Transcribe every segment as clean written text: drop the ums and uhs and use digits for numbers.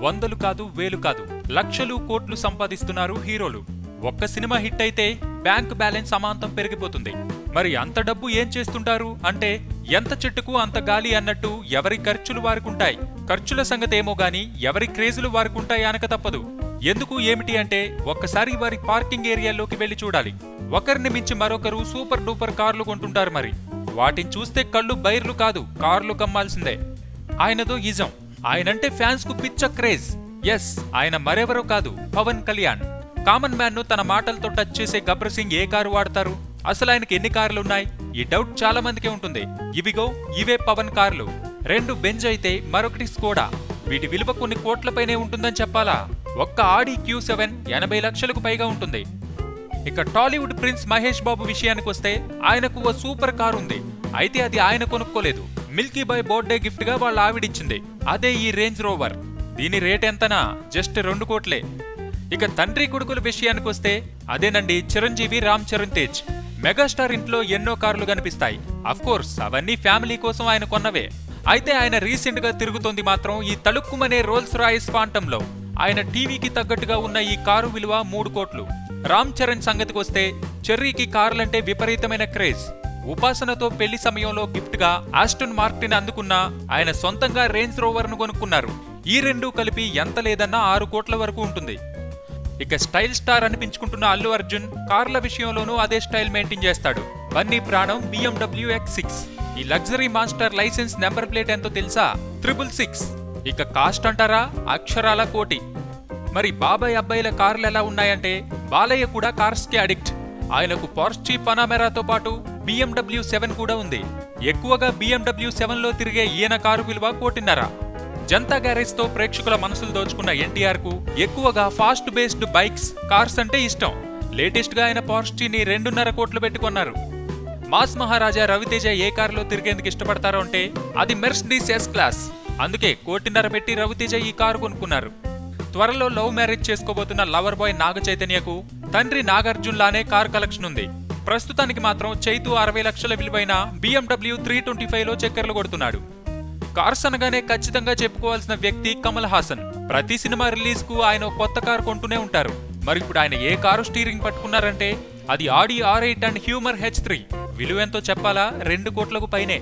వందలు కాదు, వేలు కాదు, లక్షలు కోట్లు సంపాదిస్తున్నారు హీరోలు. ఒక్క సినిమా హిట్ అయితే బ్యాంక్ బ్యాలెన్స్ అమాంతం పెరిగిపోతుంది. మరి అంత డబ్బు ఏం చేస్తుంటారు అంటే, ఎంత చెట్టుకు అంత గాలి అన్నట్టు ఎవరి ఖర్చులు వారుకుంటాయి. ఖర్చుల సంగతేమో గాని ఎవరి క్రేజులు వారుకుంటాయి అనక తప్పదు. ఎందుకు ఏమిటి అంటే, ఒక్కసారి వారి పార్కింగ్ ఏరియాలోకి వెళ్లి చూడాలి. ఒకరిని మించి మరొకరు సూపర్ డూపర్ కార్లు కొంటుంటారు. మరి వాటిని చూస్తే కళ్ళు బైర్లు కాదు, కార్లు కమ్మాల్సిందే. ఆయనదో ఇజం. ఆయనంటే ఫ్యాన్స్ కు పిచ్చ క్రేజ్. ఎస్, ఆయన మరెవరో కాదు, పవన్ కళ్యాణ్. కామన్ మ్యాన్ ను తన మాటలతో టచ్ చేసే గబ్బర్ సింగ్ ఏ కారు వాడతారు? అసలు ఆయనకి ఎన్ని కార్లున్నాయి? ఈ డౌట్ చాలా మందికి ఉంటుంది. ఇవిగో ఇవే పవన్ కార్లు. 2 బెంజ్ అయితే మరొకటి స్కోడా. వీటి విలువ కొన్ని కోట్లపైనే ఉంటుందని చెప్పాలా? ఒక్క ఆడి Q7 80 లక్షలకు పైగా ఉంటుంది. ఇక టాలీవుడ్ ప్రిన్స్ మహేష్ బాబు విషయానికి వస్తే, ఆయనకు ఓ సూపర్ కారు ఉంది. అయితే అది ఆయన కొనుక్కోలేదు, మిల్కీ బాయ్ బర్త్డే గిఫ్ట్ గా వాళ్ళ ఆవిడిచ్చింది. అదే ఈ రేంజ్ రోవర్. దీని రేట్ ఎంతనా? జస్ట్ 2 కోట్లే. ఇక తండ్రి కొడుకుల విషయానికి వస్తే, అదేనండి చిరంజీవి, రామ్ చరణ్ తేజ్. మెగాస్టార్ ఇంట్లో ఎన్నో కార్లు కనిపిస్తాయి. అఫ్కోర్స్ అవన్నీ ఫ్యామిలీ కోసం ఆయన కొన్నవే. అయితే ఆయన రీసెంట్ గా తిరుగుతోంది మాత్రం ఈ తలుక్కుమనే రోల్స్ రాయిస్ ఫాంటంలో. ఆయన టీవీకి తగ్గట్టుగా ఉన్న ఈ కారు విలువ 3 కోట్లు. రామ్ చరణ్ సంగతికొస్తే, చెర్రీకి కార్లంటే విపరీతమైన క్రేజ్. ఉపాసనతో పెళ్లి సమయంలో గిఫ్ట్ గా ఆస్టన్ మార్టిన్ అందుకున్న ఆయన సొంతంగా రేంజ్ రోవర్ ను కొనుక్కున్నారు. ఈ రెండూ కలిపి ఎంత లేదన్నా 6 కోట్ల వరకు ఉంటుంది. ఇక స్టైల్ స్టార్ అనిపించుకుంటున్న అల్లు అర్జున్ కార్ల విషయంలోనూ అదే స్టైల్ మెయింటైన్ చేస్తాడు. బన్నీ ప్రాణం BMW X6. ఈ luxury master licence number plate ఎంతో తెలుసా? 666. ఇక కాస్ట్ అంటారా? అక్షరాల కోటి. మరి బాబాయ్ అబ్బాయిల కార్లు ఎలా ఉన్నాయంటే, బాలయ్య కూడా కార్స్ కి అడిక్ట్. ఆయనకు పోర్షే పనామెరాతో పాటు BMW 7 కూడా ఉంది. ఎక్కువగా BMW 7లో తిరిగే ఈయన కారు విలువ 1.5 కోటి. జనతా గ్యారేజ్ తో ప్రేక్షకుల మనసులు దోచుకున్న ఎన్టీఆర్ కు ఎక్కువగా ఫాస్ట్ బేస్డ్ బైక్స్, కార్స్ అంటే ఇష్టం. లేటెస్ట్ గా ఆయన పోర్షేని 2.5 కోట్లు పెట్టుకున్నారు. మాస్ మహారాజా రవితేజ ఏ కారులో తిరిగేందుకు ఇష్టపడతారో అంటే, అది మెర్సిడీస్ S క్లాస్. అందుకే 1.5 కోటి పెట్టి రవితేజ ఈ కారు కొనుక్కున్నారు. త్వరలో లవ్ మ్యారేజ్ చేసుకోబోతున్న లవర్ బాయ్ నాగ చైతన్యకు తండ్రి నాగార్జున్ లానే కార్ కలెక్షన్ ఉంది. ప్రస్తుతానికి మాత్రం చైతు 60 లక్షల విలువైన BMW 325లో చక్కర్లు కొడుతున్నాడు. కార్స్ అనగానే ఖచ్చితంగా చెప్పుకోవాల్సిన వ్యక్తి కమల్ హాసన్. ప్రతి సినిమా రిలీజ్ కు ఆయన కొత్త కారు కొంటూనే ఉంటారు. మరి ఇప్పుడు ఆయన ఏ కారు స్టీరింగ్ పట్టుకున్నారంటే, అది ఆడి R8 అండ్ హ్యూమర్ H3. విలువ ఎంతో చెప్పాలా? 2 కోట్లకు పైనే.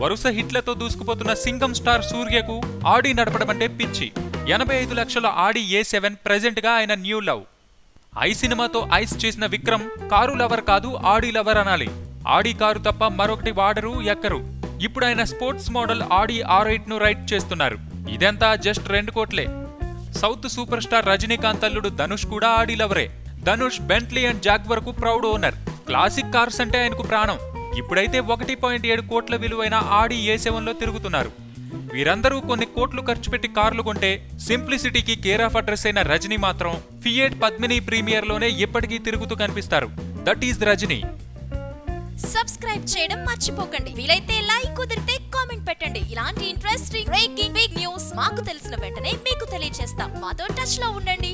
వరుస హిట్లతో దూసుకుపోతున్న సింగం స్టార్ సూర్యకు ఆడి నడపడం అంటే పిచ్చి. 85 లక్షల ఆడి A7 ప్రెజెంట్ గా ఆయన న్యూ లవ్. ఐ సినిమాతో ఐస్ చేసిన విక్రమ్ కారు లవర్ కాదు, ఆడి లవర్ అనాలి. ఆడి కారు తప్ప మరొకటి వాడరు, ఎక్కరు. ఇప్పుడు ఆయన స్పోర్ట్స్ మోడల్ ఆడి R8 ను రైడ్ చేస్తున్నారు. ఇదంతా జస్ట్ 2 కోట్లే. సౌత్ సూపర్ స్టార్ రజనీకాంత్ అల్లుడు ధనుష్ కూడా ఆడి లవరే. ధనుష్ బెంట్లీ అండ్ జాగ్వర్ కు ప్రౌడ్ ఓనర్. క్లాసిక్ కార్స్ అంటే ఆయనకు ప్రాణం. ఇప్పుడైతే 1.7 కోట్ల విలువైన ఆడి A7లో తిరుగుతున్నారు. వీరందరూ కొన్ని కోట్లు ఖర్చు పెట్టి కార్లు కొంటే, సింప్లిసిటీకి కేర్ ఆఫ్ అడ్రస్ అయిన రజనీ మాత్రం ఫియట్ పద్మిని ప్రీమియర్ లోనే ఇప్పటికీ తిరుగుతూ కనిపిస్తారు. That is Rajani. సబ్స్క్రైబ్ చేయడం మర్చిపోకండి. వీలైతే లైక్, కుదిరితే కామెంట్ పెట్టండి. ఇలాంటి ఇంట్రెస్టింగ్ బ్రేకింగ్ బిగ్ న్యూస్ మాకు తెలిసిన వెంటనే మీకు తెలియజేస్తాం. మాతో టచ్ లో ఉండండి.